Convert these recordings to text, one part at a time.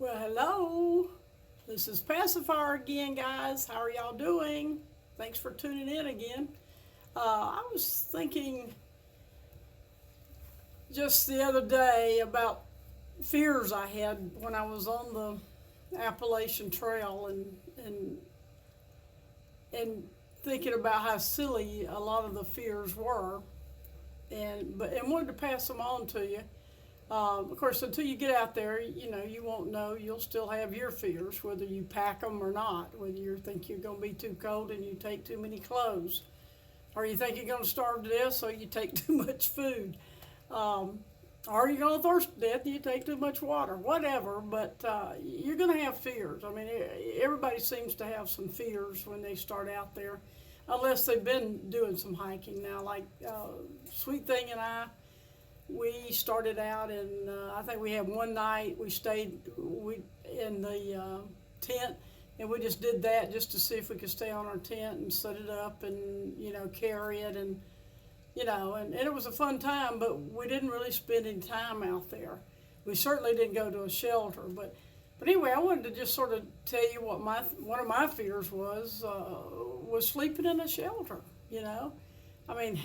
Well, hello. This is Pacifier again, guys. How are y'all doing? Thanks for tuning in again. I was thinking just the other day about fears I had when I was on the Appalachian Trail and thinking about how silly a lot of the fears were, and wanted to pass them on to you. Of course, until you get out there, you won't know. You'll still have your fears, whether you pack them or not, whether you think you're going to be too cold and you take too many clothes, or you think you're going to starve to death so you take too much food, or you're going to thirst to death and you take too much water, whatever, but you're going to have fears. I mean, everybody seems to have some fears when they start out there, unless they've been doing some hiking now, like Sweet Thing and I. We started out and I think we had one night we stayed in the tent, and we just did that just to see if we could stay on our tent and set it up and carry it, and and it was a fun time, but we didn't really spend any time out there. We certainly didn't go to a shelter, but anyway, I wanted to just sort of tell you what one of my fears was sleeping in a shelter. I mean.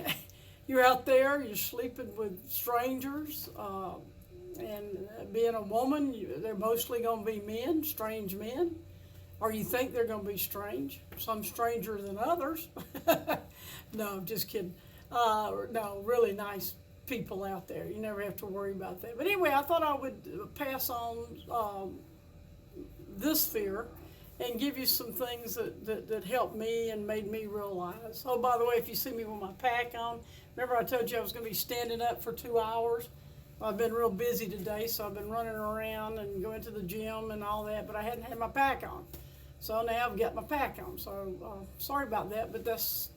You're out there, you're sleeping with strangers, and being a woman, they're mostly going to be men, strange men, or you think they're going to be strange, some stranger than others. No, I'm just kidding. No, really nice people out there. You never have to worry about that. But anyway, I thought I would pass on this fear and give you some things that helped me and made me realize. Oh, by the way, if you see me with my pack on, remember I told you I was going to be standing up for 2 hours? Well, I've been real busy today, so I've been running around and going to the gym and all that, but I hadn't had my pack on. So now I've got my pack on. So sorry about that, but that's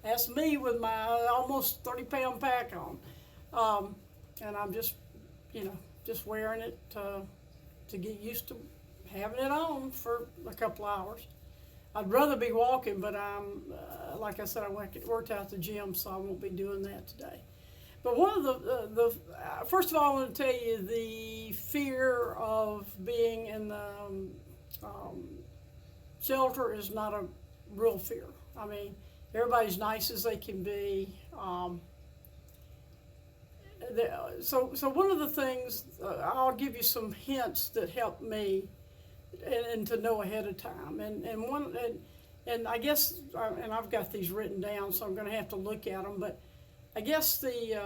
that's me with my almost 30-pound pack on. And I'm just wearing it to get used to having it on for a couple hours. I'd rather be walking, but I'm, like I said, I worked out at the gym, so I won't be doing that today. But one of the first of all, I want to tell you the fear of being in the shelter is not a real fear. I mean, everybody's nice as they can be. So one of the things, I'll give you some hints that helped me and to know ahead of time, and I guess, and I've got these written down, so I'm going to have to look at them. But I guess the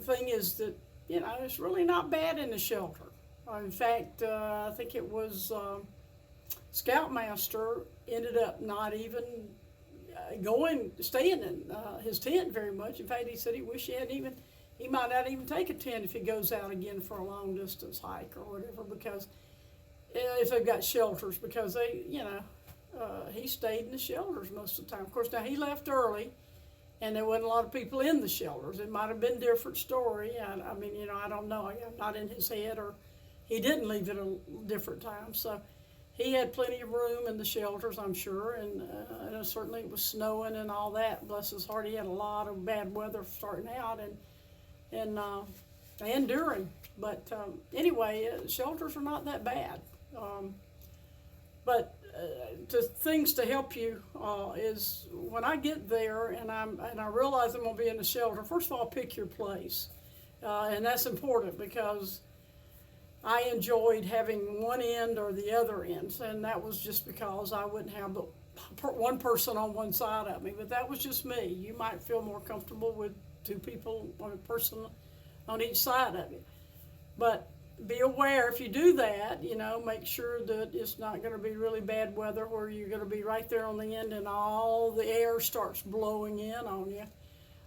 thing is that it's really not bad in the shelter. In fact, I think it was Scoutmaster ended up not even staying in his tent very much. In fact, he said he wished he might not even take a tent if he goes out again for a long distance hike or whatever, because if they've got shelters, because they, he stayed in the shelters most of the time. Of course, now he left early, and there wasn't a lot of people in the shelters. It might have been a different story. I mean, I don't know. I'm not in his head, or he didn't leave at a different time. So he had plenty of room in the shelters, I'm sure, and certainly it was snowing and all that. Bless his heart, he had a lot of bad weather starting out and during. But anyway, shelters are not that bad. But things to help you is when I get there and I realize I'm going to be in the shelter. First of all, pick your place, and that's important because I enjoyed having one end or the other end, and that was just because I wouldn't have but one person on one side of me. But that was just me. You might feel more comfortable with two people, one person on each side of you. But be aware if you do that, make sure that it's not going to be really bad weather where you're going to be right there on the end and all the air starts blowing in on you,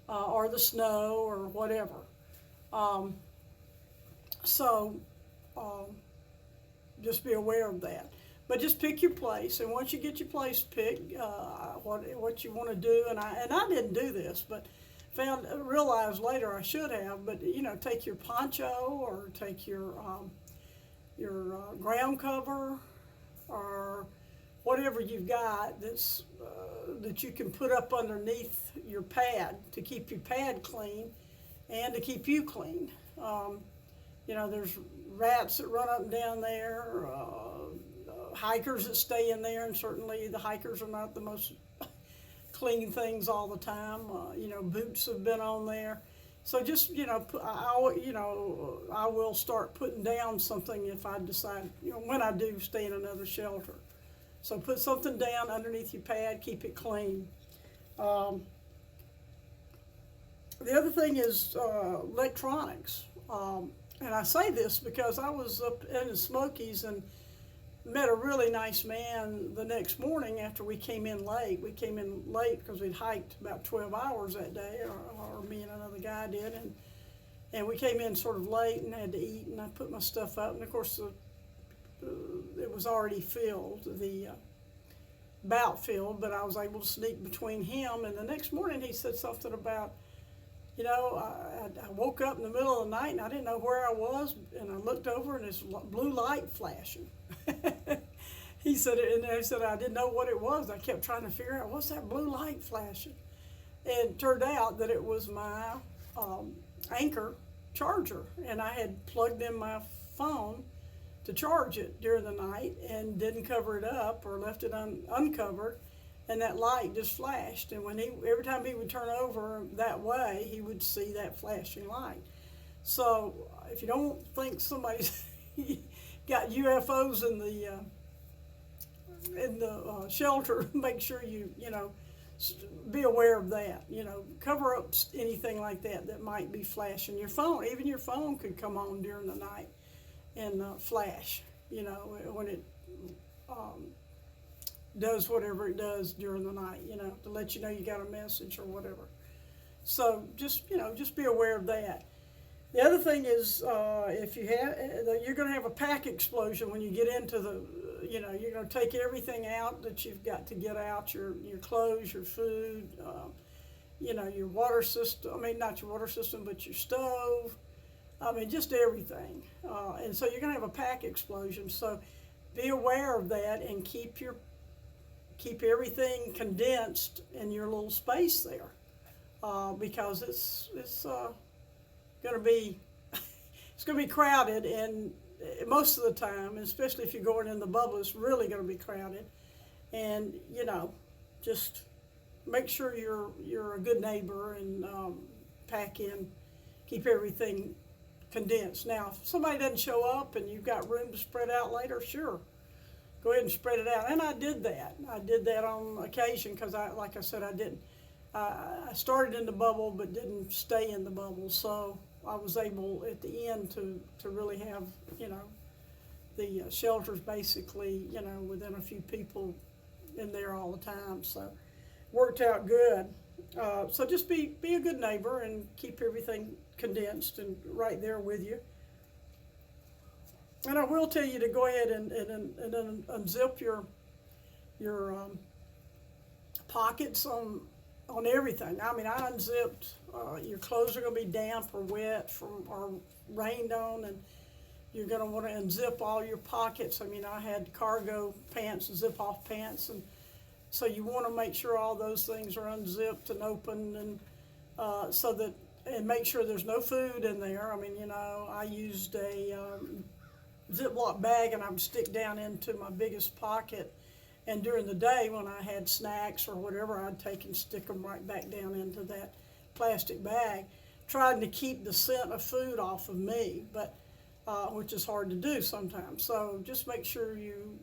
or the snow or whatever. Just be aware of that. But just pick your place, and once you get your place picked, what you want to do, and I didn't do this, but realized later I should have, but take your poncho or take your ground cover or whatever you've got that you can put up underneath your pad to keep your pad clean and to keep you clean. You know, there's rats that run up and down there, hikers that stay in there, and certainly the hikers are not the most clean things all the time. You know, boots have been on there. So just, you know, I will start putting down something if I decide, you know, when I do stay in another shelter. So put something down underneath your pad, keep it clean. The other thing is electronics. And I say this because I was up in the Smokies and met a really nice man the next morning after we came in late. We came in late because we'd hiked about 12 hours that day, or me and another guy did, and we came in sort of late and had to eat, and I put my stuff up, and of course it was already filled, the bout filled, but I was able to sneak between him, and the next morning he said something about, you know, I woke up in the middle of the night and I didn't know where I was, and I looked over and this blue light flashing. He said, and I said I didn't know what it was. I kept trying to figure out, what's that blue light flashing? And it turned out that it was my Anchor charger, and I had plugged in my phone to charge it during the night and didn't cover it up or left it uncovered, and that light just flashed. And when every time he would turn over that way, he would see that flashing light. So if you don't think somebody's got UFOs in the shelter, make sure you know, be aware of that. You know, cover up anything like that might be flashing. Your phone, even your phone could come on during the night and flash, you know, when it does whatever it does during the night, you know, to let you know you got a message or whatever. So just, you know, just be aware of that. The other thing is, if you have, you're going to have a pack explosion when you get into the, you know, you're going to take everything out that you've got to get out, your clothes, your food, you know, your water system, I mean, not your water system, but your stove, I mean, just everything. And so you're going to have a pack explosion. So be aware of that and keep everything condensed in your little space there, because it's going to be it's going to be crowded, and most of the time, especially if you're going in the bubble, it's really going to be crowded. And you know, just make sure you're a good neighbor and pack in, keep everything condensed. Now, if somebody doesn't show up and you've got room to spread out later, sure, go ahead and spread it out. And I did that. I did that on occasion because, like I said, I started in the bubble but didn't stay in the bubble. So I was able at the end to really have, you know, the shelters basically, you know, within a few people in there all the time. So worked out good. So just be a good neighbor and keep everything condensed and right there with you. And I will tell you to go ahead and unzip your pockets on everything. I mean, I unzipped. Your clothes are going to be damp or wet or rained on, and you're going to want to unzip all your pockets. I mean, I had cargo pants, zip-off pants, and so you want to make sure all those things are unzipped and open, and so that, and make sure there's no food in there. I mean, you know, I used a Ziploc bag, and I would stick down into my biggest pocket, and during the day when I had snacks or whatever, I'd take and stick them right back down into that plastic bag, trying to keep the scent of food off of me, but which is hard to do sometimes. So just make sure you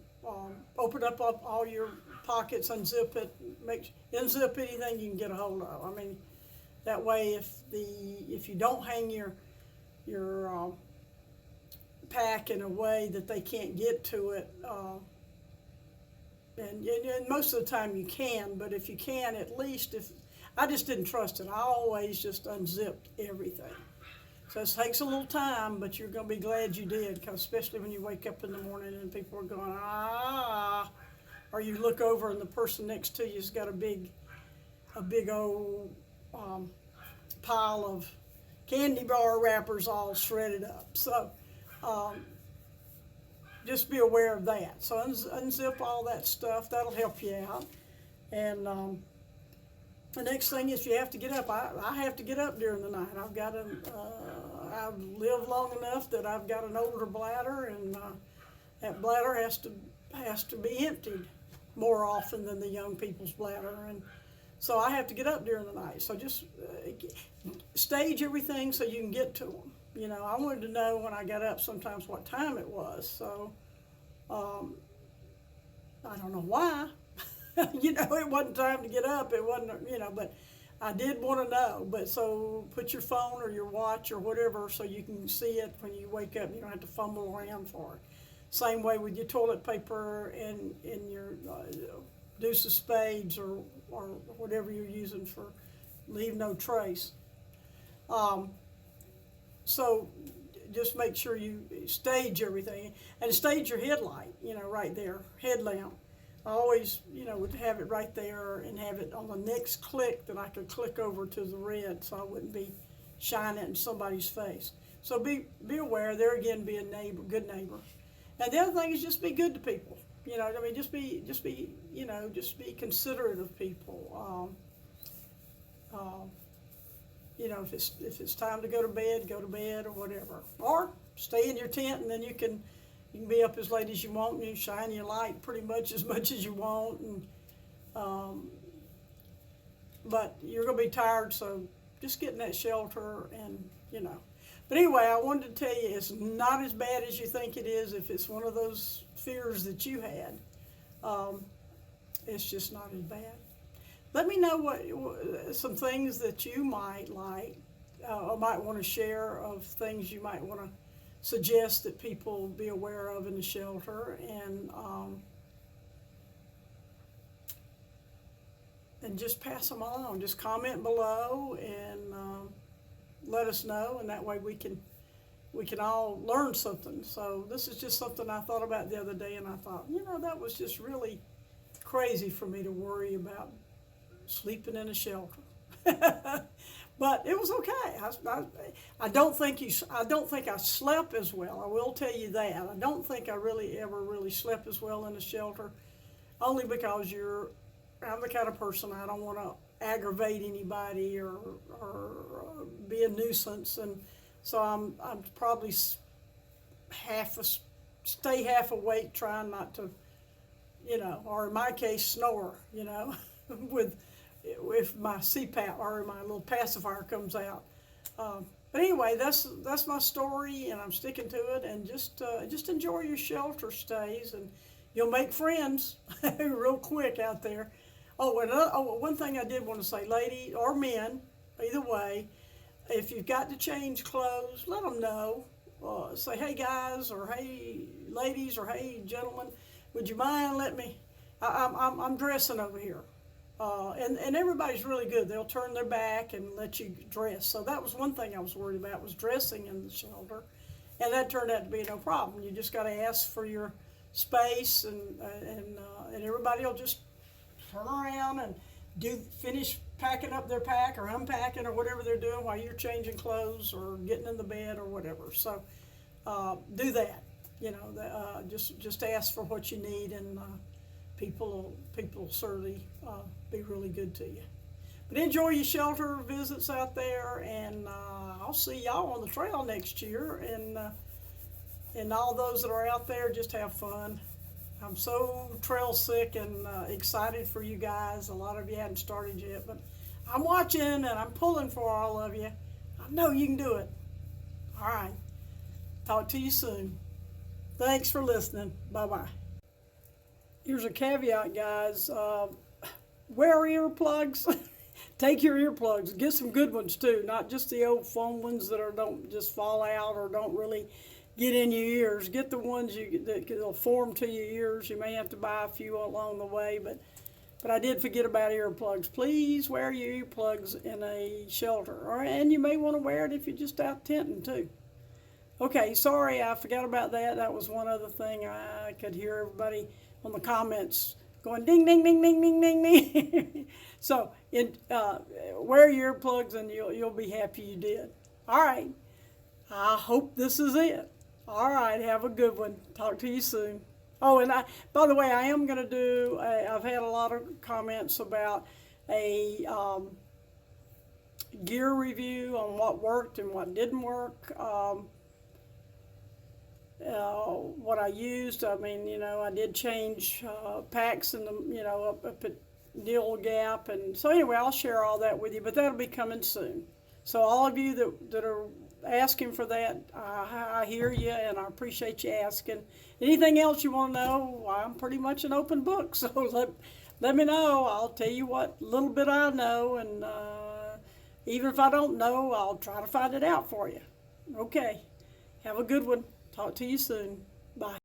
open up all your pockets, unzip it, unzip anything you can get a hold of. I mean, that way if you don't hang your pack in a way that they can't get to it, and most of the time you can, but if you can, at least I just didn't trust it. I always just unzipped everything. So it takes a little time, but you're going to be glad you did, because especially when you wake up in the morning and people are going, or you look over and the person next to you's got a big old pile of candy bar wrappers all shredded up. So just be aware of that. So unzip all that stuff. That'll help you out. And the next thing is you have to get up. I have to get up during the night. I've got I've lived long enough that I've got an older bladder, and that bladder has to be emptied more often than the young people's bladder, and so I have to get up during the night. So just stage everything so you can get to them. You know, I wanted to know when I got up sometimes what time it was. So I don't know why. You know, it wasn't time to get up. It wasn't, you know, but I did want to know. But so put your phone or your watch or whatever so you can see it when you wake up. You don't have to fumble around for it. Same way with your toilet paper and in your deuce of spades or whatever you're using for leave no trace. So just make sure you stage everything and stage your headlight, you know, right there, headlamp. I always, you know, would have it right there and have it on the next click that I could click over to the red so I wouldn't be shining it in somebody's face. So be aware. There again, be a neighbor, good neighbor. And the other thing is just be good to people. You know, I mean, just be, you know, just be considerate of people. You know, if it's time to go to bed or whatever. Or stay in your tent and then you can be up as late as you want and you shine your light pretty much as you want. And but you're gonna be tired, so just get in that shelter and you know. But anyway, I wanted to tell you it's not as bad as you think it is if it's one of those fears that you had. It's just not as bad. Let me know what some things that you might like or might want to share of things you might want to suggest that people be aware of in the shelter, and just pass them along. Just comment below and let us know, and that way we can all learn something. So this is just something I thought about the other day, and I thought, you know, that was just really crazy for me to worry about sleeping in a shelter. But it was okay. I don't think I slept as well. I will tell you that. I don't think I ever slept as well in a shelter, only because I'm the kind of person I don't want to aggravate anybody or be a nuisance, and so I'm probably stay half awake, trying not to, you know, or in my case snore, you know, with if my CPAP or my little pacifier comes out. But anyway, that's my story, and I'm sticking to it. And just enjoy your shelter stays, and you'll make friends real quick out there. One thing I did want to say, lady or men, either way, if you've got to change clothes, let them know. Say, hey guys, or hey ladies, or hey gentlemen, would you mind letting me? I'm dressing over here. And everybody's really good. They'll turn their back and let you dress. So that was one thing I was worried about, was dressing in the shelter. And that turned out to be no problem. You just got to ask for your space, and everybody will just turn around and finish packing up their pack or unpacking or whatever they're doing while you're changing clothes or getting in the bed or whatever. So do that. You know, just ask for what you need, and people will certainly be really good to you. But enjoy your shelter visits out there, and I'll see y'all on the trail next year. And all those that are out there, just have fun. I'm so trail sick and excited for you guys. A lot of you hadn't started yet, but I'm watching and I'm pulling for all of you. I know you can do it. All right. Talk to you soon. Thanks for listening. Bye-bye. Here's a caveat, guys. Wear earplugs. Take your earplugs. Get some good ones, too. Not just the old foam ones that don't just fall out or don't really get in your ears. Get the ones that'll form to your ears. You may have to buy a few along the way, but I did forget about earplugs. Please wear your earplugs in a shelter. And you may want to wear it if you're just out tenting, too. Okay, sorry, I forgot about that. That was one other thing. I could hear everybody on the comments going ding, ding, ding, ding, ding, ding, ding. So wear your earplugs and you'll be happy you did. All right. I hope this is it. All right. Have a good one. Talk to you soon. Oh, and by the way, I am going to do, I've had a lot of comments about a gear review on what worked and what didn't work. What I used, I mean, I did change packs in the, up at Deal Gap. And so anyway, I'll share all that with you, but that'll be coming soon. So all of you that are asking for that, I hear you, and I appreciate you asking. Anything else you want to know, I'm pretty much an open book, so let me know. I'll tell you what little bit I know, and even if I don't know, I'll try to find it out for you. Okay, have a good one. Talk to you soon. Bye.